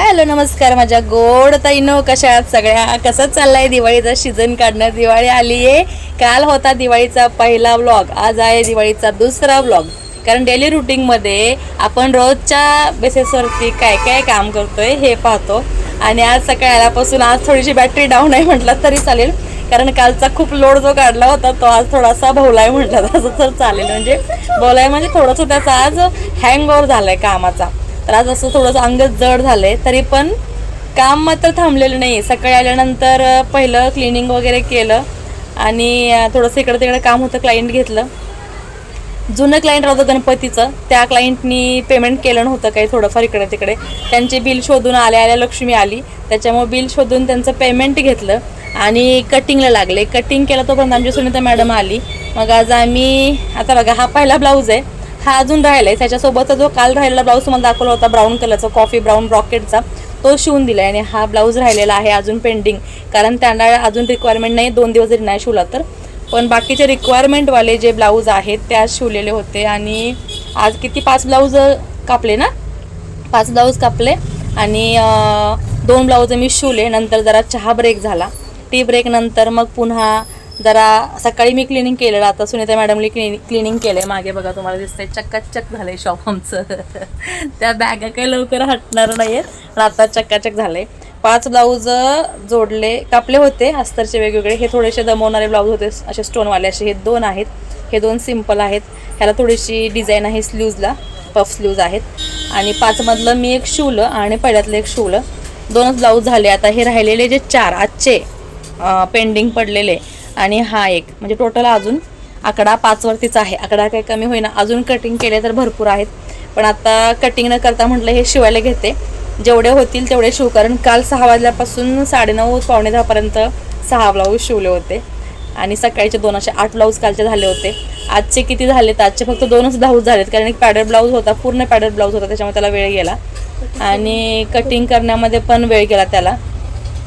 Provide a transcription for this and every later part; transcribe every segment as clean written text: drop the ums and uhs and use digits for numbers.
Hello नमस्कार माझ्या गोड ताईनो, कशा आहात सगळ्या? कसं चाललाय दिवाळीचा सीझन काढणं? दिवाळी आली आहे. काल होता दिवाळीचा पहिला व्लॉग, आज आहे दिवाळीचा दुसरा व्लॉग. कारण डेली रुटीनमध्ये आपण रोजच्या बेसिसवरती काय काय काम करतोय हे पाहतो. आणि आज सकाळी आल्यापासून आज थोडीशी बॅटरी डाऊन आहे म्हटलं तरी चालेल, कारण कालचा खूप लोड जो काढला होता तो आज थोडासा भवलाय म्हटलं तसं तर चालेल. म्हणजे बोलाय म्हणजे थोडंसं त्याचा आज हँगओव्हर झालाय कामाचा. तर आज असं थोडंसं अंग जड झालंय, तरी पण काम मात्र थांबलेलं नाही. सकाळी आल्यानंतर पहिलं क्लिनिंग वगैरे केलं आणि थोडंसं इकडं तिकडे काम होतं, क्लायंट घेतलं. जुनं क्लायंट होतं गणपतीचं, त्या क्लायंटनी पेमेंट केलं नव्हतं काही, थोडंफार इकडे तिकडे. त्यांचे बिल शोधून आल्या लक्ष्मी आली, त्याच्यामुळे बिल शोधून त्यांचं पेमेंट घेतलं आणि कटिंगला लागले. कटिंग केलं तोपर्यंत आमची सुनीता मॅडम आली. मग आज आम्ही आता बघा, हा पहिला ब्लाऊज आहे, हा अजून राहिला आहे. त्याच्यासोबतचा जो काल राहिलेला ब्लाऊज तुम्हाला दाखवला होता ब्राऊन कलरचा, कॉफी ब्राऊन ब्रॉकेटचा, तो शिवून दिला आहे. आणि हा ब्लाऊज राहिलेला आहे अजून पेंडिंग, कारण त्यांना अजून रिक्वायरमेंट नाही, 2 दिवस जरी नाही शिवला तर. पण बाकीचे रिक्वायरमेंटवाले जे ब्लाऊज आहेत ते आज शिवलेले होते. आणि आज किती 5 ब्लाऊज कापले ना, 5 ब्लाऊज कापले आणि 2 ब्लाऊज मी शिवले. नंतर जरा चहा ब्रेक झाला, टी ब्रेक नंतर मग पुन्हा जरा सकाळी मी क्लिनिंग केलेलं. आता सुनीता मॅडमनी क्लिनिंग केलं आहे. मागे बघा तुम्हाला दिसतंय चक्काचक झालं आहे शॉप आमचं. त्या बॅगा काही लवकर हटणार नाही आहेत, पण आता चक्काचक झालं आहे. 5 ब्लाऊज जोडले, कापले होते अस्तरचे वेगवेगळे. हे थोडेसे दमवणारे ब्लाऊज होते असे स्टोनवाले, असे हे 2 आहेत. हे 2 सिम्पल आहेत, ह्याला थोडीशी डिझाईन आहे स्लीव्जला, पफ स्लीव्ज आहेत. आणि 5 मधलं मी एक शिवलं आणि पहिल्यातलं एक शिवलं. 2च ब्लाऊज झाले. आता हे राहिलेले जे 4 आजचे पेंडिंग पडलेले आणि हा एक, म्हणजे टोटल अजून आकडा 5 वरतीच आहे. आकडा काही कमी होईना, अजून कटिंग केले तर भरपूर आहेत. पण आता कटिंग न करता म्हटलं हे शिवायला घेते, जेवढे होतील तेवढे शिव. कारण काल 6 वाजल्यापासून 9:30 पावणे 10पर्यंत 6 ब्लाऊज शिवले होते. आणि सकाळचे 2 असे 8 ब्लाऊज कालचे झाले होते. आजचे किती झाले तर आजचे फक्त 2च ब्लाऊज झालेत, कारण एक पॅडर ब्लाऊज होता, पूर्ण पॅडर ब्लाऊज होता, त्याच्यामुळे त्याला वेळ गेला. आणि कटिंग करण्यामध्ये पण वेळ गेला त्याला.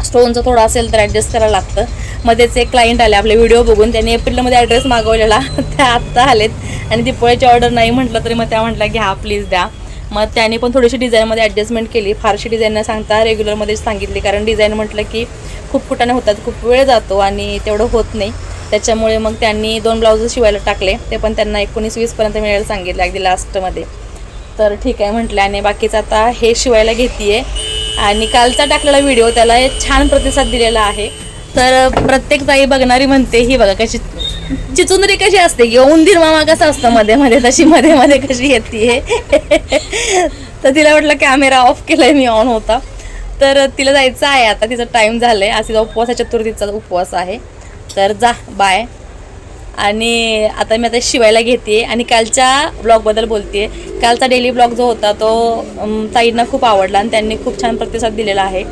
स्टोनचं थोडं असेल तर ॲडजस्ट करायला लागतं. मध्येच एक क्लायंट आले आपले व्हिडिओ बघून, त्यांनी एप्रिलमध्ये ॲड्रेस मागवलेला, त्या आत्ता आलेत. आणि दिपोळीची ऑर्डर नाही म्हटलं तरी मग त्या म्हटल्या घ्या प्लीज द्या. मग त्यांनी पण थोडीशी डिझाईनमध्ये ॲडजस्टमेंट केली, फारशी डिझाईन न सांगता रेग्युलरमध्येच सांगितली. कारण डिझाईन म्हटलं की खूप कुटाने होतात, खूप वेळ जातो आणि तेवढं होत नाही. त्याच्यामुळे मग त्यांनी 2 ब्लाऊज शिवायला टाकले, ते पण त्यांना 19-20पर्यंत मिळायला सांगितलं अगदी लास्टमध्ये. तर ठीक आहे म्हटलं. आणि बाकीचं आता हे शिवायला घेते आहे. आणि कालचा टाकलेला व्हिडिओ त्याला छान प्रतिसाद दिलेला आहे. तर प्रत्येक ताई बघणारी म्हणते ही बघा कशी चिचुंदरी कशी असते किंवा उंदीर मामा कसा असतं मध्ये मध्ये, तशी मध्ये मध्ये कशी येते. तर तिला वाटलं कॅमेरा ऑफ केलाय मी, ऑन होता. तर तिला जायचं आहे आता, तिचा टाईम झालाय. आज तिचा उपवास आहे, चतुर्थीचा उपवास आहे. तर जा बाय. आणि आता मी शिवायला घेते आणि कालच्या ब्लॉगबद्दल बोलते. कालचा डेली ब्लॉग जो होता तो ताईंना खूप आवडला आणि त्यांनी खूप छान प्रतिसाद दिलेला आहे.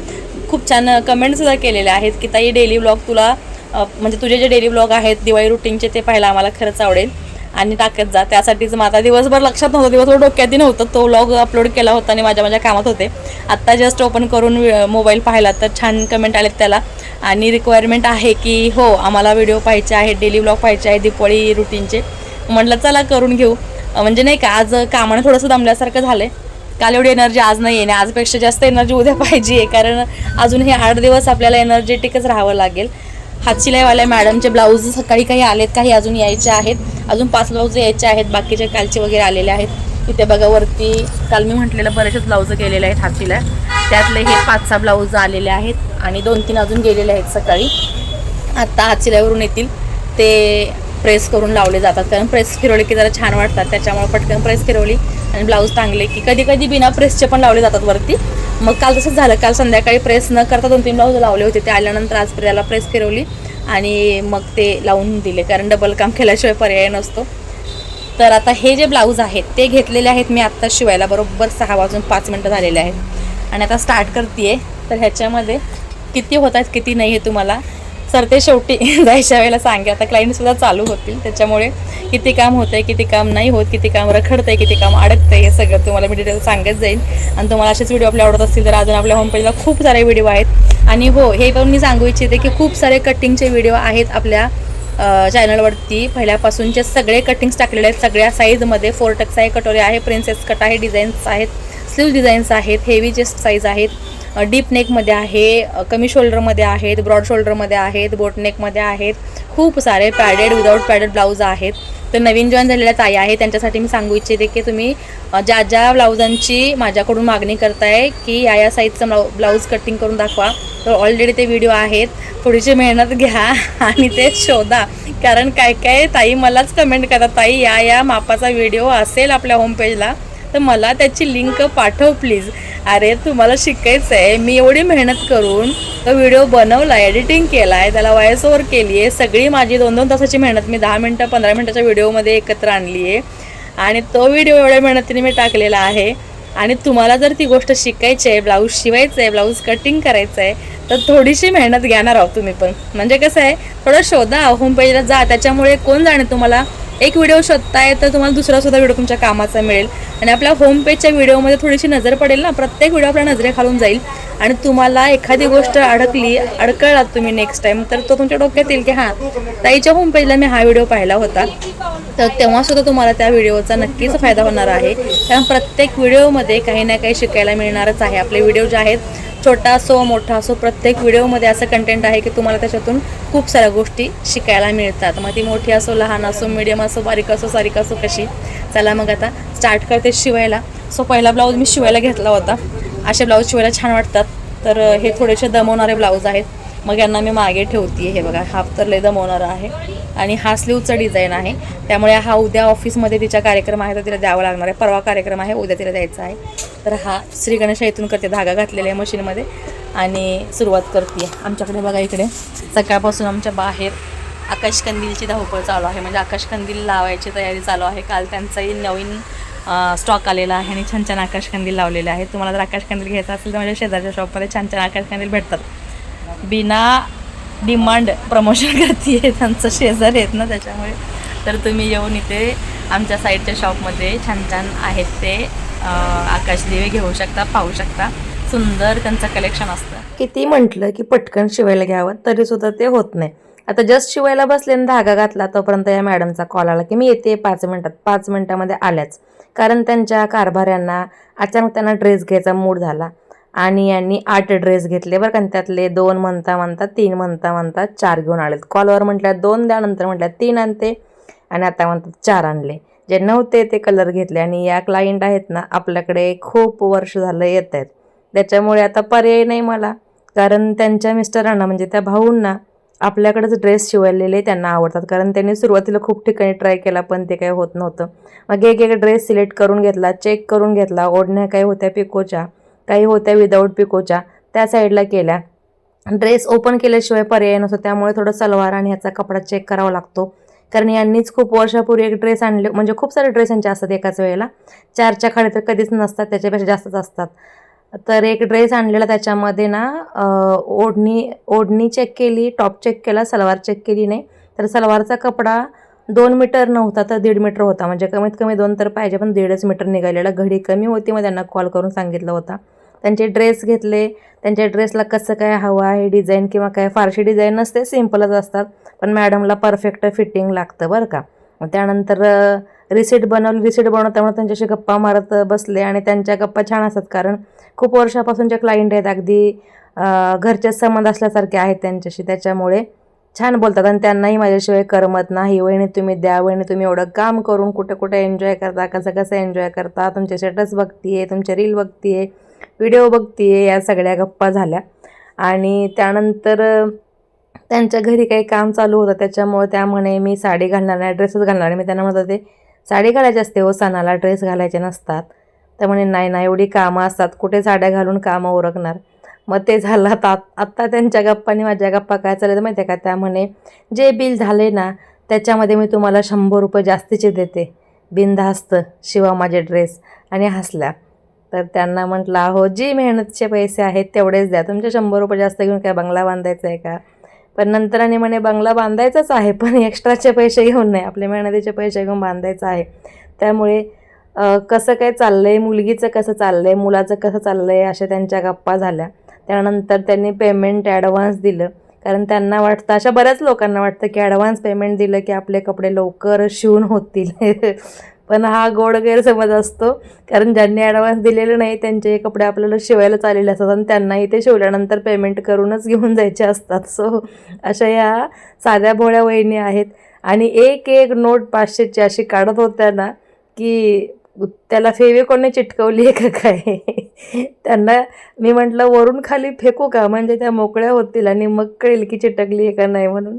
खूप छान कमेंटसुद्धा केलेले आहेत की ताई डेली ब्लॉग तुला म्हणजे तुझे जे डेली ब्लॉग आहेत दिवाळी रुटीनचे ते पाहायला आम्हाला खरंच आवडेल आणि टाकत जा. त्यासाठीच मग आता दिवसभर लक्षात नव्हतं, दिवसभर डोक्यातही नव्हतं. तो व्लॉग अपलोड केला होता आणि माझ्या कामात होते. आत्ता जस्ट ओपन करून मोबाईल पाहिला तर छान कमेंट आलेत त्याला. आणि रिक्वायरमेंट आहे की हो आम्हाला व्हिडिओ पाहायचे आहेत, डेली ब्लॉग पाहायचे आहे दिवाळी रुटीनचे. म्हटलं चला करून घेऊ. म्हणजे नाही का, आज कामानं थोडंसं दमल्यासारखं झालं आहे. काल एवढी एनर्जी आज नाही आहे, आजपेक्षा जास्त एनर्जी उद्या पाहिजे आहे, कारण अजून हे 8 दिवस आपल्याला एनर्जेटिकच राहावं लागेल. हातशिलाईवाल्या मॅडमचे ब्लाऊज सकाळी काही आलेत, काही अजून यायचे आहेत. अजून 5 ब्लाऊज यायचे आहेत, बाकीचे कालचे वगैरे आलेले आहेत. तिथे बघा वरती काल मी म्हटलेलं बरेचसेच ब्लाऊज केलेले आहेत हातशिलाई, त्यातले हे 5-6 ब्लाऊज आलेले आहेत आणि 2-3 अजून गेलेले आहेत सकाळी. आत्ता हातशिलाईवरून येतील ते प्रेस करून लावले जातात, कारण प्रेस फिरवले की जरा छान वाटतात, त्याच्यामुळे पटकन प्रेस फिरवली आणि ब्लाऊज टांगले की कधी कधी बिना प्रेसचे पण लावले जातात वरती. मग काल तसंच झालं, काल संध्याकाळी प्रेस न करता 2-3 ब्लाऊज लावले होते. ते आल्यानंतर आज त्याला प्रेस फिरवली आणि मग ते लावून दिले, कारण डबल काम केल्याशिवाय पर्याय नसतो. तर आता हे जे ब्लाऊज आहेत ते घेतलेले आहेत मी आत्ता शिवायला, बरोबर 6 वाजून 5 मिनटं झालेले आहेत. आणि आता स्टार्ट करते आहे. तर ह्याच्यामध्ये किती होत आहेत किती नाही हे तुम्हाला सरते शेवटी जायच्या वेळेला सांगे. आता क्लायंटसुद्धा चालू होतील, त्याच्यामुळे किती काम होतं आहे, किती काम नाही होत, किती काम रखडतं आहे, किती काम अडकतं आहे, हे सगळं तुम्हाला मी डिटेल सांगत जाईल. आणि तुम्हाला असेच व्हिडिओ आपल्या आवडत असतील तर अजून आपल्या होमपेजला खूप सारे व्हिडिओ आहेत. आणि हो हे पण मी सांगू इच्छिते की खूप सारे कटिंगचे व्हिडिओ आहेत आपल्या चॅनलवरती. पहिल्यापासूनचे सगळे कटिंग्स टाकलेले आहेत, सगळ्या साईजमध्ये. 4 टक्स आहे, कटोरी आहे, प्रिन्सेस कट आहे, डिझाईन्स आहेत, स्लीव्ह डिझाईन्स आहेत, हेवी चेस्ट साईज आहेत, डीप नेकमध्ये आहे, कमी शोल्डरमध्ये आहेत, ब्रॉड शोल्डरमध्ये आहेत, बोट नेकमध्ये आहेत, खूप सारे पॅडेड विदाऊट पॅडेड ब्लाऊज आहेत. तर नवीन जॉईन झालेल्या ताई आहे त्यांच्यासाठी मी सांगू इच्छिते की तुम्ही ज्या ज्या ब्लाऊजांची माझ्याकडून मागणी करताय की या साईजचं ब्लाऊज कटिंग करून दाखवा, तर ऑलरेडी ते व्हिडिओ आहेत. थोडीशी मेहनत घ्या आणि ते शोधा, कारण काय काय ताई मलाच कमेंट करतात, ताई या मापाचा व्हिडिओ असेल आपल्या होम पेजला तर मला त्याची लिंक पाठव प्लीज. अरे तुम्हाला शिकायचं आहे, मी एवढी मेहनत करून तो व्हिडिओ बनवला आहे, एडिटिंग केला आहे, त्याला वॉइस ओव्हर केली आहे, सगळी माझी 2-2 तासाची मेहनत मी 10 मिनटं 15 मिनटाच्या व्हिडिओमध्ये एकत्र आणली आहे आणि तो व्हिडिओ एवढ्या मेहनतीने मी टाकलेला आहे. आणि तुम्हाला जर ती गोष्ट शिकायची आहे, ब्लाऊज शिवायचं आहे, ब्लाऊज कटिंग करायचं आहे, तर थोडीशी मेहनत घेणार आहोत तुम्ही पण. म्हणजे कसं आहे, थोडं शोधा, होम पेजला जा, त्याच्यामुळे कोण जाणे तुम्हाला एक व्हिडिओ शोधताय तर तुम्हाला दुसरा सुद्धा व्हिडिओ तुमच्या कामाचा मिळेल आणि आपल्या होम पेजच्या व्हिडिओमध्ये थोडीशी नजर पडेल ना, प्रत्येक व्हिडिओ आपल्या नजरेखालून जाईल आणि तुम्हाला एखादी गोष्ट अडकळलात तुम्ही नेक्स्ट टाइम तर तो तुमच्या डोक्यात येईल की हां ताईच्या होम पेजला मी हा व्हिडिओ पाहिला होता, तर तेव्हासुद्धा तुम्हाला त्या व्हिडिओचा नक्कीच फायदा होणार आहे. कारण प्रत्येक व्हिडिओमध्ये काही ना काही शिकायला मिळणारच आहे. आपले व्हिडिओ जे आहेत, छोटा असो मोठा असो, प्रत्येक व्हिडिओमध्ये असं कंटेंट आहे की तुम्हाला त्याच्यातून खूप साऱ्या गोष्टी शिकायला मिळतात. मग ती मोठी असो, लहान असो, मीडियम असो, बारीक असो, सारीक असो, कशी. चला मग आता स्टार्ट करते शिवायला. सो पहिला ब्लाऊज मी शिवायला घेतला होता. असे ब्लाऊज शिवायला छान वाटतात, तर हे थोडेसे दमवणारे ब्लाऊज आहेत, मग यांना मी मागे ठेवते. हे बघा, हा तर लय दमवणारा आहे आणि हा स्लीवचा डिझाईन आहे, त्यामुळे हा उद्या ऑफिसमध्ये तिचा कार्यक्रम आहे तर तिला द्यावा लागणार आहे. परवा कार्यक्रम आहे, उद्या तिला द्यायचा आहे. तर हा श्री गणेशा इथून करते, धागा घातलेला आहे मशीनमध्ये आणि सुरुवात करते. आमच्याकडे बघा इकडे सकाळपासून आमच्या बाहेर आकाशकंदीलची धावपळ चालू आहे, म्हणजे आकाशकंदील लावायची तयारी चालू आहे. काल त्यांचाही नवीन स्टॉक आलेला आहे आणि छान छान आकाशकंदील लावलेले आहेत. तुम्हाला जर आकाशकंदील घ्यायचा असेल तर माझ्या शेजारच्या शॉपमध्ये छान छान आकाशकंदील भेटतात. बिना डिमांड प्रमोशन करते आहे, त्यांचं शेजार आहेत ना त्याच्यामुळे. तर तुम्ही येऊन इथे आमच्या साईडच्या शॉपमध्ये छान छान आहेत ते आकाशदिवे घेऊ शकता, पाहू शकता. सुंदर त्यांचं कलेक्शन असतं. किती म्हटलं की पटकन शिवायला घ्यावं तरीसुद्धा ते होत नाही. आता जस्ट शिवायला बसले आणि धागा घातला तोपर्यंत या मॅडमचा कॉल आला की मी येते 5 मिनटात. 5 मिनटामध्ये आल्याच, कारण त्यांच्या कारभाऱ्यांना अचानक त्यांना ड्रेस घ्यायचा मूड झाला आणि यांनी 8 ड्रेस घेतले बरं का. त्यातले 2 म्हणता 3 म्हणता 4 घेऊन आलेत. कॉलवर म्हटल्या 2 द्या, नंतर म्हटल्या 3 आणते आणि आता म्हणतात 4 आणले. जे नव्हते ते कलर घेतले. आणि या क्लायंट आहेत ना आपल्याकडे खूप वर्ष झालं येत आहेत, त्याच्यामुळे आता पर्याय नाही मला, कारण त्यांच्या मिस्टरांना म्हणजे त्या भाऊंना आपल्याकडेच ड्रेस शिवलेले त्यांना आवडतात. कारण त्यांनी सुरुवातीला खूप ठिकाणी ट्राय केला पण ते काही होत नव्हतं. मग एक ड्रेस सिलेक्ट करून घेतला, चेक करून घेतला. ओढण्या काही होत्या पिकोच्या, काही होत्या विदाऊट पिकोच्या, त्या साईडला केल्या. ड्रेस ओपन केल्याशिवाय पर्याय नसतो, त्यामुळे थोडं सलवार आणि ह्याचा कपडा चेक करावा लागतो. कारण यांनीच खूप वर्षापूर्वी एक ड्रेस आणले, म्हणजे खूप सारे ड्रेस यांचे असतात एकाच वेळेला, 4च्या खाली तर कधीच नसतात, त्याच्यापेक्षा जास्तच असतात. तर एक ड्रेस आणलेला, त्याच्यामध्ये ना ओढणी चेक केली, टॉप चेक केला, सलवार चेक केली नाही. तर सलवारचा कपडा 2 मीटर नव्हता तर 1.5 मीटर होता, म्हणजे कमीत कमी 2 तर पाहिजे, पण 1.5 मीटर निघालेला. घडी कमी होती, मग त्यांना कॉल करून सांगितलं होता. त्यांचे ड्रेस घेतले. त्यांच्या ड्रेसला कसं काय हवं आहे डिझाईन किंवा काय फारशी डिझाईन नसते, सिम्पलच असतात, पण मॅडमला परफेक्ट फिटिंग लागतं बरं का. मग त्यानंतर रिसिट बनवताना त्यांच्याशी गप्पा मारत बसले आणि त्यांच्या गप्पा छान असतात, कारण खूप वर्षापासूनचे क्लायंट आहेत, अगदी घरचे संबंध असल्यासारखे आहेत त्यांच्याशी, त्याच्यामुळे छान बोलतात. आणि त्यांनाही माझ्याशिवाय करमत नाही. वहिनी तुम्ही द्या, वहिनी तुम्ही एवढं काम करून कुठे कुठे एन्जॉय करता, कसं एन्जॉय करता, तुमचे स्टेटस बघतीये, तुमचे रील बघतीये, व्हिडिओ बघतीये, या सगळ्या गप्पा झाल्या. आणि त्यानंतर त्यांच्या घरी काही काम चालू होतं, त्याच्यामुळे त्या म्हणे मी साडी घालणार नाही, ड्रेसच घालणार नाही. मी त्यांना म्हणत होते साडी घालायची असते हो सणाला, ड्रेस घालायचे नसतात. तर म्हणे नाही एवढी कामं असतात, कुठे साड्या घालून कामं उरकणार. मग ते झालं. आत्ता त्यांच्या गप्पानी माझ्या गप्पा काय चालत माहिती आहे का, त्या म्हणे जे बिल झाले ना त्याच्यामध्ये मी तुम्हाला 100 रुपये जास्तीचे देते, बिनधास्त शिवा माझे ड्रेस. आणि हसल्या. तर त्यांना म्हटलं अहो जी मेहनतचे पैसे आहेत तेवढेच द्या, तुमचे 100 रुपये जास्त घेऊन काय बंगला बांधायचा आहे का. पण नंतर आणि म्हणे बंगला बांधायचाच आहे, पण एक्स्ट्राचे पैसे घेऊन नाही, आपले मेहनतीचे पैसे घेऊन बांधायचं आहे. त्यामुळे कसं काय चाललं आहे, मुलगीचं कसं चाललं आहे, मुलाचं कसं चाललं आहे, अशा त्यांच्या गप्पा झाल्या. त्यानंतर त्यांनी पेमेंट ॲडव्हान्स दिलं, कारण त्यांना वाटतं, अशा बऱ्याच लोकांना वाटतं की ॲडव्हान्स पेमेंट दिलं की आपले कपडे लवकर शिवून होतील. पण हा गोड गैरसमज असतो, कारण ज्यांनी ॲडव्हान्स दिलेलं नाही त्यांचे कपडे आपल्याला शिवायला चाललेले असतात आणि त्यांनाही ते शिवल्यानंतर पेमेंट करूनच घेऊन जायचे असतात. सो अशा या साध्या भोळ्या वहिनी आहेत. आणि एक एक नोट 500ची अशी काढत होत्या ना की त्याला फेविकॉलने चिटकवली आहे का काय. त्यांना मी म्हटलं वरून खाली फेकू का, म्हणजे त्या मोकळ्या होतील आणि मग कळेल की चिटकली आहे का नाही म्हणून.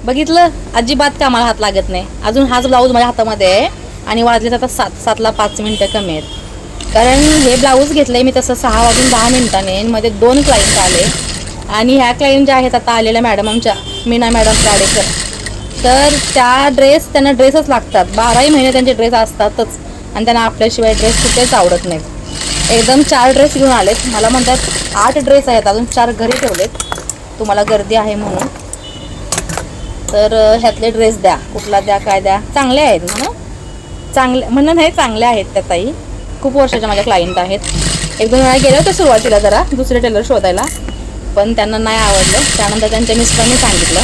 बघितलं, अजिबात कामाला हात लागत नाही. अजून हाच ब्लाऊज माझ्या हातामध्ये आहे आणि वाजले आता 7ला 5 मिनटं कमी आहेत. कारण हे ब्लाऊज घेतलं आहे मी तसं 6 वाजून 10 मिनटाने. मध्ये 2 क्लायंट आले आणि ह्या क्लायंट ज्या आहेत आता आलेल्या मॅडम आमच्या मीना मॅडम गाडेकर, तर त्यांना ड्रेसच लागतात. 12ही महिने त्यांचे ड्रेस असतातच आणि त्यांना आपल्याशिवाय ड्रेस कुठेच आवडत नाहीत. एकदम 4 ड्रेस घेऊन आलेत. मला म्हणतात 8 ड्रेस आहेत, अजून 4 घरी ठेवलेत, तुम्हाला गर्दी आहे म्हणून. तर ह्यातले ड्रेस द्या, कुठला द्या, काय द्या. चांगले आहेत म्हणून, म्हणणं नाही, चांगले आहेत त्या ताई. खूप वर्षाच्या माझ्या क्लायंट आहेत. 1-2 वेळा गेले होते सुरुवातीला जरा दुसरे टेलर शोधायला, पण त्यांना नाही आवडलं. त्यानंतर त्यांच्या मिस्टरांनी सांगितलं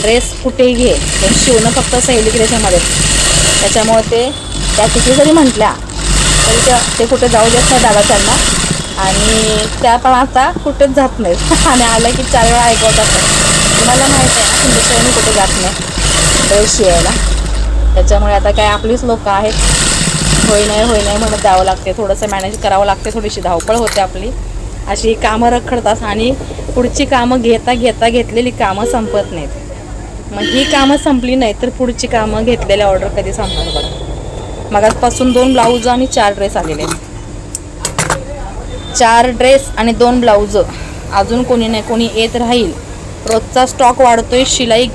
ड्रेस कुठेही घे, पण शिवणं फक्त सैली क्रिएशनमध्ये. त्याच्यामुळे त्या किती जरी म्हटल्या तरी ते कुठे जाऊ देत नाही दादा त्यांना. आणि त्या पण आता कुठेच जात नाहीत आणि आलं की 4 वेळा ऐकवतात. तुम्हाला माहीत आहे तुमच्याशिवाय कुठे जात नाही ड्रेस शिवायला. त्याच्यामुळे आता काय आपलीच लोकं आहेत, होई नाही म्हणत द्यावं लागते, थोडंसं मॅनेज करावं लागते, थोडीशी धावपळ होते आपली. अशी कामं रखडतात आणि पुढची कामं घेतलेली कामं संपत नाहीत. मग ही कामं संपली नाही तर पुढची कामं घेतलेल्या ऑर्डर कधी संपणार बघा. मगाचपासून 2 ब्लाऊज आणि 4 ड्रेस आलेले आहेत. 4 ड्रेस आणि 2 ब्लाऊज. अजून कोणी नाही कोणी येत राहील. रोजचा स्टॉक वाढतोय शिलाई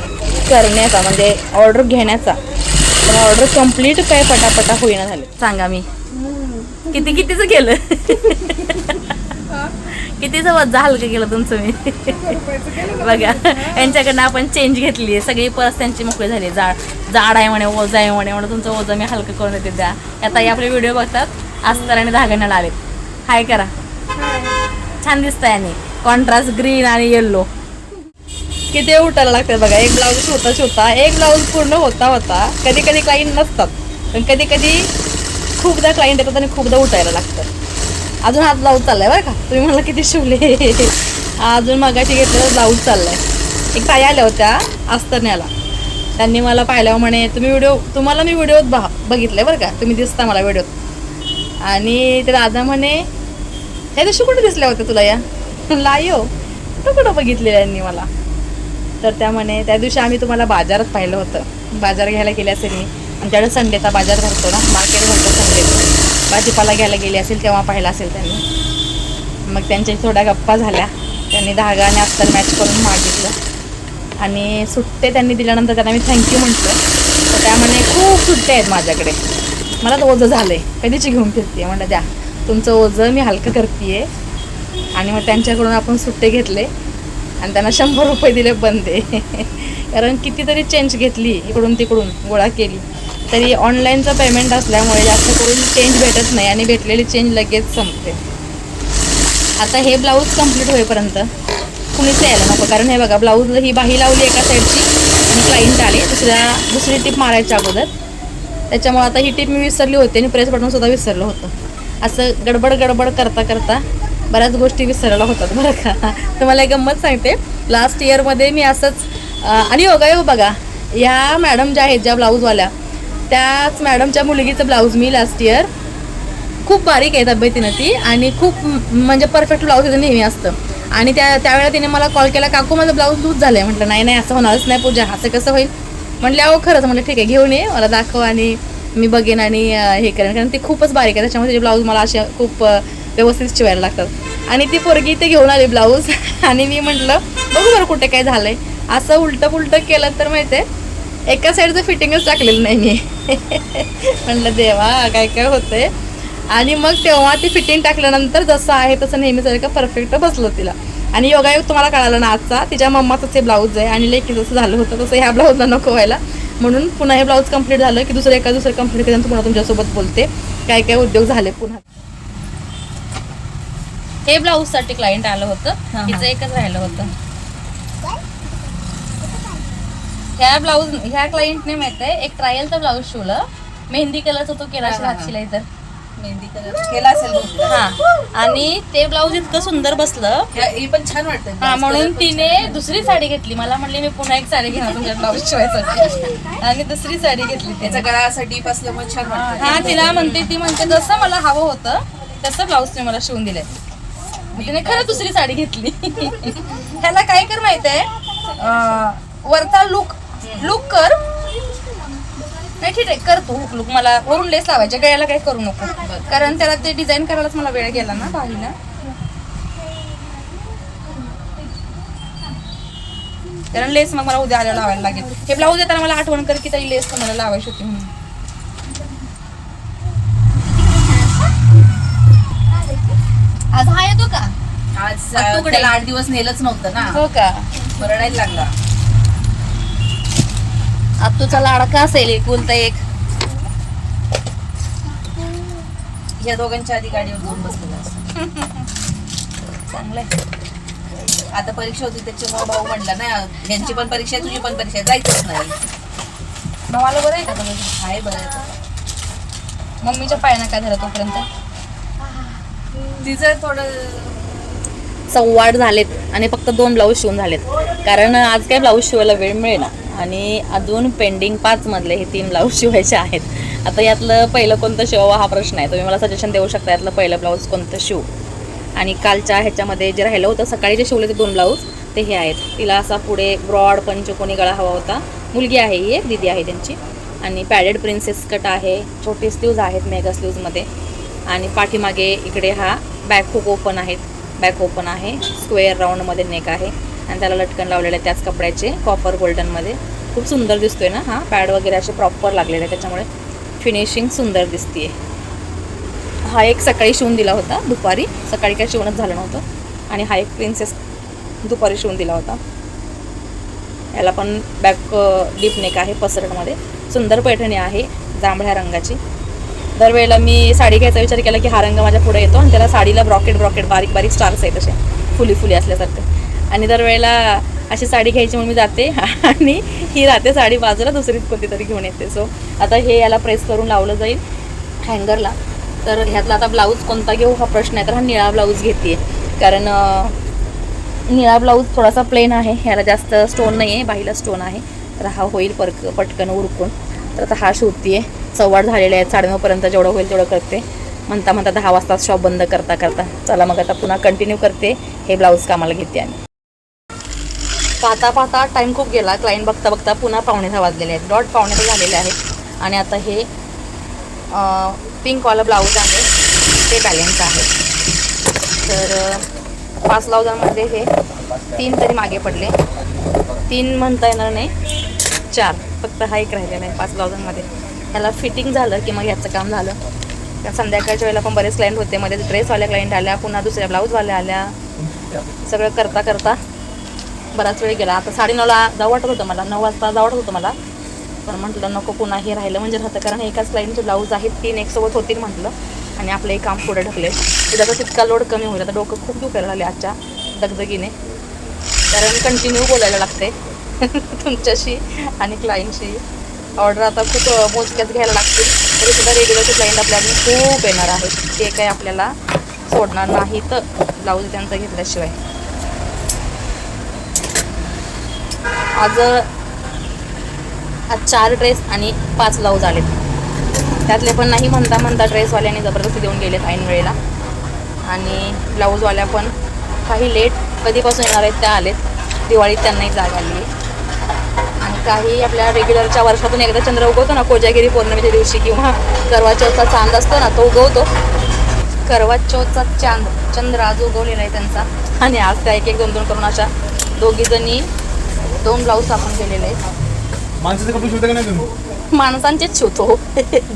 करण्याचा, म्हणजे ऑर्डर घेण्याचा. पण ऑर्डर कंप्लीट काय पटापटा होईना झाले. सांगा मी कितीचं केलं. कितीचं वजा हलकं केलं तुमचं मी. बघा यांच्याकडनं आपण चेंज घेतली आहे, सगळी परत त्यांची मोकळी झाली. जाड आहे म्हणे, ओझं आहे म्हणे, तुमचं ओझं मी हलकं करून देते द्या. आता आपले व्हिडिओ बघतात, अस्तर आणि धाग्यानं आलेत. हाय करा, छान दिसतंय. आणि कॉन्ट्रास्ट ग्रीन आणि येल्लो. किती उठायला लागतात बघा. एक ब्लाऊज शिवता एक ब्लाऊज पूर्ण होता कधी क्लायंट नसतात, पण कधी खूपदा क्लायंट येतात आणि खूपदा उठायला लागतात. अजून हाच ब्लाऊज चाललाय बरं का. तुम्ही मला किती शिवले. अजून मगाशी घेतलेला ब्लाऊज चाललाय. एक ताई आल्या होत्या अस्तरण्याला, त्यांनी मला पाहिल्यावर म्हणे तुम्हाला मी व्हिडिओत बघितलंय बरं का, तुम्ही दिसता मला व्हिडिओत. आणि ते दादा म्हणे ह्या दिवशी कुठे दिसल्या होत्या तुला या लायो कुठं बघितलेलं यांनी मला. तर त्या म्हणे त्या दिवशी आम्ही तुम्हाला बाजारात पाहिलं होतं, बाजार घ्यायला गेले असेल मी. आमच्याकडे संडेचा बाजार भरतो ना, मार्केट भरतो संडेचा. भाजीपाला घ्यायला गेली असेल तेव्हा पाहिला असेल त्यांनी. मग त्यांच्या थोड्या गप्पा झाल्या. त्यांनी धागा आणि अस्तर मॅच करून मागितलं आणि सुट्टे त्यांनी दिल्यानंतर त्यांना मी थँक्यू म्हटलं. तर त्यामुळे खूप सुट्टे आहेत माझ्याकडे, मला तर ओझं झालं आहे, कधीची घेऊन फिरते. म्हणलं द्या तुमचं ओझं मी हलकं करते आहे. आणि मग त्यांच्याकडून आपण सुट्टे घेतले आणि त्यांना 100 रुपये दिले बंदे. कारण कितीतरी चेंज घेतली, इकडून तिकडून गोळा केली, तरी ऑनलाईनचं पेमेंट असल्यामुळे जास्त करून चेंज भेटत नाही आणि भेटलेली चेंज लगेच संपते. आता हे ब्लाऊज कंप्लीट होईपर्यंत कुणीच यायला नको. कारण हे बघा ब्लाऊजला ही बाही लावली एका साईडची आणि क्लायंट आले दुसरी टिप मारायच्या अगोदर. त्याच्यामुळे आता ही टिप मी विसरली होती आणि प्रेस बटन सुद्धा विसरलं होतं. असं गडबड करता बऱ्याच गोष्टी विसरायला होतात बरं का. तुम्हाला एक गंमत सांगते. लास्ट इयरमध्ये मी असंच आणि बघा ह्या मॅडम ज्या आहेत ज्या ब्लाऊजवाल्या, त्याच मॅडमच्या मुलगीचं ब्लाऊज मी लास्ट इयर, खूप बारीक आहे तब्येतीनं ती आणि खूप म्हणजे परफेक्ट ब्लाऊज तिथं नेहमी असतं. आणि त्यावेळेला तिने मला कॉल केला, काकू माझं ब्लाऊज लूज झालं आहे. म्हटलं नाही असं होणारच नाही पूजा, असं कसं होईल. म्हटलं अहो खरंच. म्हटलं ठीक आहे घेऊन ये, मला दाखव आणि मी बघेन आणि हे करेन. कारण ती खूपच बारीक आहे, त्याच्यामुळे तिचे ब्लाऊज मला असे खूप व्यवस्थित शिवायला लागतात. आणि ती पोरगी ते घेऊन आली ब्लाऊज आणि मी म्हटलं बघू बरं कुठे काय झालंय. असं उलटं केलं तर माहिती आहे एका साईडचं फिटिंगच टाकलेलं नाही मी. म्हटलं देवा काय होतंय. आणि मग तेव्हा ती फिटिंग टाकल्यानंतर जसं आहे तसं नेहमीसारखं परफेक्ट बसलं तिला. आणि योगायोग तुम्हाला कळालं ना आजचा, तिच्या मम्माचं ते ब्लाऊज आहे आणि लेकी जसं झालं होतं तसं ह्या ब्लाऊजला नको व्हायला. म्हणून पुन्हा हे ब्लाऊज कंप्लीट झालं की दुसरं कंप्लीट केल्यानंतर पुन्हा तुमच्यासोबत बोलते काय उद्योग झाले पुन्हा. हे ब्लाऊजसाठी क्लायंट आलं होतं, तिचं एकच राहिलं होतं. ह्या क्लायंटने माहिती आहे एक ट्रायलचं ब्लाऊज शिवलं मेहंदी कलरचा तो केला असेल हात शिलाई तर मेहंदी कलर केला असेल बहुतेक. हा. आणि ते ब्लाऊज इतकं सुंदर बसलं हे पण छान वाटतं. हा, म्हणून तिने दुसरी साडी घेतली. मला म्हणली मी पुन्हा एक साडी घेणार तुमच्या ब्लाऊज शिवायसाठी आणि दुसरी साडी घेतली. त्याचा गळा असा डीप असल्यामुळे छान वाटतं. हा, तिला म्हणते, ती म्हणते जसं मला हवं होतं तसं ब्लाऊज तुम्ही मला शिवून दिलंय. तिने खरं दुसरी साडी घेतली. ह्याला काय कर माहितीये, वरचा लुक कर. नाही ठीक आहे, कर तू लुक. मला वरून लेस लावायच्या, गळ्याला काही करू नको, कारण त्याला ते डिझाईन करायलाच मला वेळ गेला ना बाहीला. कारण लेस मग मला उद्या आल्याला लावायला लागेल. हे ब्लाऊज येताना मला आठवण कर की ताई लेस तुम्हाला लावायची होती म्हणून. आज हा येतो का? आज तुकडे. त्याला 8 दिवस नेलंच नव्हतं ना, हो का? रडायला लागला. आत्तूचा लाडका असेल एकुलता एक. या दोघांच्या आधी गाडीवर जाऊन बसलेला असतो. चांगलंय. आता परीक्षा होती त्याच्यामुळे भाऊ म्हणला ना, यांची पण परीक्षा आहे, तुझी पण परीक्षा आहे, जायचंच नाही. भावाला बरं आहे का तुझं? आहे बरं. मम्मीच्या पायानं काय झालं तोपर्यंत? तिचं थोडं 8:15 झालेत आणि फक्त 2 ब्लाऊज शिवून झालेत. कारण आज काय ब्लाऊज शिवायला वेळ मिळेना आणि अजून पेंडिंग 5 मधले हे 3 ब्लाऊज शिवायचे आहेत. आता यातलं पहिलं कोणतं शिवावं हा प्रश्न आहे. तुम्ही मला सजेशन देऊ शकता यातलं पहिलं ब्लाऊज कोणतं शिवू. आणि कालच्या ह्याच्यामध्ये जे राहिलं होतं, सकाळी जे शिवले ते 2 ब्लाऊज ते हे आहेत. तिला असा पुढे ब्रॉड पंचकोनी गळा हवा होता. मुलगी आहे ही, एक दीदी आहे त्यांची. आणि पॅडेड प्रिन्सेस कट आहे, छोटे स्लीव्ज आहेत मेगा स्लीव्जमध्ये. आणि पाठीमागे इकडे हा बॅक हुक ओपन आहेत, बॅक ओपन आहे, स्क्वेअर राऊंडमध्ये नेक आहे आणि त्याला लटकन लावलेले आहे त्याच कपड्याचे, कॉपर गोल्डनमध्ये. खूप सुंदर दिसतोय ना हा. पॅड वगैरे असे प्रॉपर लागलेले आहे, त्याच्यामुळे फिनिशिंग सुंदर दिसते. हा एक सकाळी शिवून दिला होता दुपारी, सकाळी काय शिवणच झालं नव्हतं. आणि हा एक प्रिन्सेस दुपारी शिवून दिला होता. याला पण बॅक डीप नेक आहे पसरटमध्ये. सुंदर पैठणी आहे जांभळ्या रंगाची. दरवेळेला मी साडी घ्यायचा विचार केला की हा रंग माझ्या पुढे येतो आणि त्याला साडीला ब्रॉकेट बारीक बारीक स्टार्स आहेत असे फुली असल्यासारखं. आणि दरवेळेला अशी साडी घ्यायची म्हणून मी जाते आणि ही राहते साडी बाजूला, दुसरीच कोणती तरी घेऊन येते. सो आता हे याला प्रेस करून लावलं जाईल हँगरला. तर ह्यातला आता ब्लाऊज कोणता घेऊ हा प्रश्न आहे. तर हा निळा ब्लाऊज घेते, कारण निळा ब्लाऊज थोडासा प्लेन आहे, ह्याला जास्त स्टोन नाही आहे, बाहीला स्टोन आहे. तर हा होईल पटकन उरकून. तर आता हा शिवते. 8:15 झालेले आहेत, 9:30पर्यंत जेवढं होईल तेवढं करते. म्हणता 10 वाजता शॉप बंद करता चला मग आता पुन्हा कंटिन्यू करते. हे ब्लाऊज कामाला घेते. आणि पाहता टाईम खूप गेला. क्लायंट बघता पुन्हा 9:15 वाजलेले आहेत, डॉट 9:15 झालेले आहेत. आणि आता हे पिंकवाला ब्लाऊज आहे ते बॅलेन्स आहे. तर 5 ब्लाऊजांमध्ये हे 3 तरी मागे पडले. 3 म्हणता येणार नाही, 4 फक्त हा एक राहिलेला आहे 5 ब्लाऊजांमध्ये. ह्याला फिटिंग झालं की मग ह्याचं काम झालं. कारण संध्याकाळच्या वेळेला पण बरेच क्लायंट होते, मध्ये ड्रेसवाल्या क्लायंट आल्या, पुन्हा दुसऱ्या ब्लाऊजवाल्या आल्या. सगळं करता बराच वेळ गेला. आता 9:30ला जाऊ वाटत होतं मला, 9 वाजता जाऊ वाटत होतं मला, पण म्हटलं नको पुन्हा हे राहिलं म्हणजे राहतं. कारण एकाच क्लायंटचे ब्लाऊज आहेत, 3 एकसोबत होतील म्हटलं. आणि आपलंही काम पुढे ढकले. त्याचा तितका लोड कमी होईल. आता डोकं खूप दुखायला लागले आजच्या दगदगीने, कारण कंटिन्यू बोलायला लागते तुमच्याशी आणि क्लायंटशी. ऑर्डर आता खूप मोजक्याच घ्यायला लागतील, तरी सुद्धा रेग्युलरचे क्लायंट आपल्याला खूप येणार आहेत. ते काही आपल्याला सोडणार नाही तर ब्लाऊज त्यांचं घेतल्याशिवाय. आज 4 ड्रेस आणि 5 ब्लाऊज आलेत. त्यातले पण नाही म्हणता ड्रेसवाल्याने जबरदस्ती देऊन गेलेत ऐन वेळेला. आणि ब्लाऊजवाल्या पण काही लेट कधीपासून येणार आहेत त्या आलेत. दिवाळीत त्यांनाही जाग आली आहे. आणि काही आपल्या रेग्युलरच्या वर्षातून एकदा चंद्र उगवतो ना, कोजागिरी पौर्णिमेच्या दिवशी किंवा करवा चौथचा चांद असतो ना, तो उगवतो. करवा चौथचा चंद्र आज उगवलेला आहे त्यांचा. आणि आज त्या 1-2 करून अशा दोघीजणी 2 ब्लाऊज आपण केलेले आहेत. माणसाचे कपडे शिवता का नाही तुम्ही? माणसांचेच शिवतो,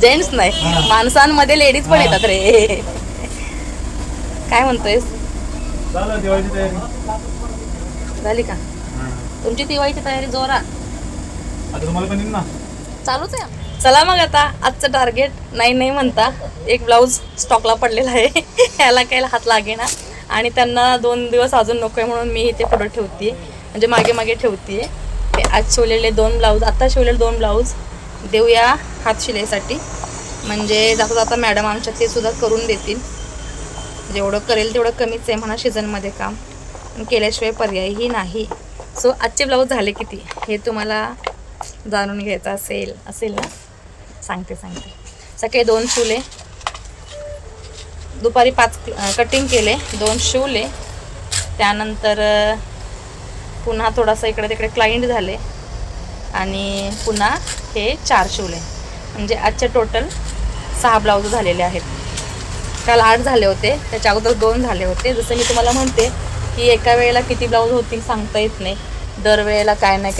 जेंट्स नाही. माणसांमध्ये लेडीज पण येतात रे. काय म्हणतोयस? झालं दिवाळीची तयारी झाली का तुमची दिवाळीची तयारी? जोरात आता तुम्हाला पण येईल ना, चालूच आहे. चला मग आता आजचं टार्गेट नाही म्हणता एक ब्लाऊज स्टॉकला पडलेला आहे. याला काही हात लागेना. आणि त्यांना 2 दिवस अजून नको आहे म्हणून मी ते पुढं ठेवते, म्हणजे मागे ठेवते. ते आज शिवलेले 2 ब्लाऊज, आत्ता शिवलेले 2 ब्लाऊज देऊया हात शिलाईसाठी. म्हणजे जाता जाता मॅडम आमच्या ते सुद्धा करून देतील. जेवढं करेल तेवढं कमीच आहे म्हणा सीझनमध्ये काम, पण केल्याशिवाय पर्यायही नाही. सो आजचे ब्लाऊज झाले किती हे तुम्हाला जाणून घ्यायचं असेल ना, सांगते. सकाळी 2 शिवले, दुपारी 5 कटिंग केले, 2 शिवले, त्यानंतर पुन्हा थोडासा इकडे तिकडे क्लायंट झाले आणि पुन्हा हे 4 शिवले. म्हणजे आजचे टोटल 6 ब्लाऊज झालेले आहेत. काल 8 झाले होते, त्याच्या अगोदर 2 झाले होते. जसं मी तुम्हाला म्हणते की एका वेळेला किती ब्लाऊज होतील सांगता येत नाही. दरवेळेला काय ना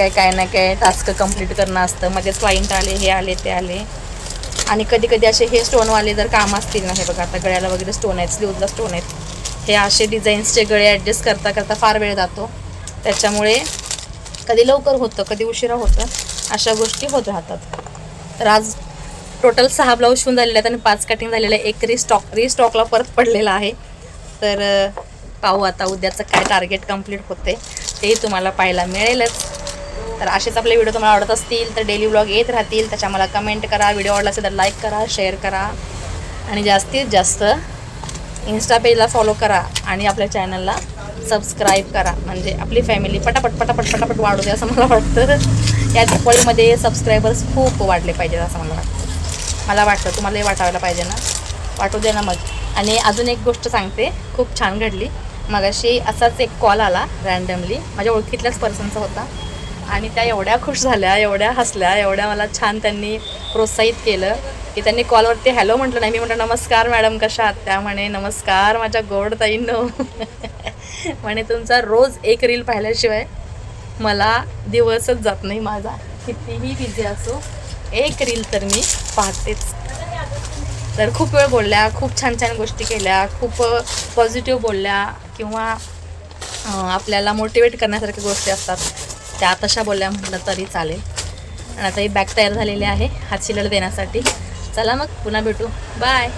काय टास्क कंप्लीट करणं असतं. मध्येच क्लायंट आले, हे आले ते आले. आणि कधी कधी असे हे स्टोनवाले जर काम असतील ना, हे बघा आता गळ्याला वगैरे स्टोन आहेत, स्लीवला स्टोन आहेत, हे असे डिझाईन्सचे गळे ॲडजस्ट करता फार वेळ जातो. त्याच्यामुळे कधी लवकर होतं, कधी उशिरा होतं, अशा गोष्टी होत राहतात. तर आज टोटल 6 ब्लाऊज शिवून झालेले आहेत आणि 5 कटिंग झालेलं आहे. एक रिस्टॉकला परत पडलेला आहे. तर पाहू आता उद्याचं काय टार्गेट कंप्लीट होते तेही तुम्हाला पाहायला मिळेलच. तर असेच आपले व्हिडिओ तुम्हाला आवडत असतील तर डेली व्लॉग येत राहतील. त्याच्या मला कमेंट करा, व्हिडिओ आवडला असेल तर लाईक करा, शेअर करा आणि जास्तीत जास्त इन्स्टा पेजला फॉलो करा आणि आपल्या चॅनलला सबस्क्राईब करा. म्हणजे आपली फॅमिली पटापट वाढू दे असं मला वाटतं. या दिवाळीमध्ये सबस्क्रायबर्स खूप वाढले पाहिजेत असं मला वाटतं. तुम्हालाही वाटायला पाहिजे ना, वाटू दे ना मग. आणि अजून एक गोष्ट सांगते, खूप छान घडली. मगाशी असाच एक कॉल आला रँडमली, माझ्या ओळखीतल्याच पर्सनचा होता आणि त्या एवढ्या खुश झाल्या, एवढ्या हसल्या, एवढ्या मला छान त्यांनी प्रोत्साहित केलं की त्यांनी कॉलवरती हॅलो म्हटलं नाही, मी म्हटलं नमस्कार मॅडम कशा आहात. त्या म्हणे नमस्कार माझ्या गोड ताईंनो. म्हणे तुमचा रोज एक रील पाहिल्याशिवाय मला दिवसच जात नाही माझा, कितीही बिझी असो एक रील तर मी पाहतेच. तर खूप वेळ बोलल्या, खूप छान गोष्टी केल्या, खूप पॉझिटिव्ह बोलल्या किंवा आपल्याला मोटिवेट करण्यासारख्या गोष्टी असतात त्या तशा बोलल्या म्हटलं तरी चालेल. आणि आता ही बॅग तयार झालेली आहे हात शिलायला देण्यासाठी. चला मग पुन्हा भेटू, बाय.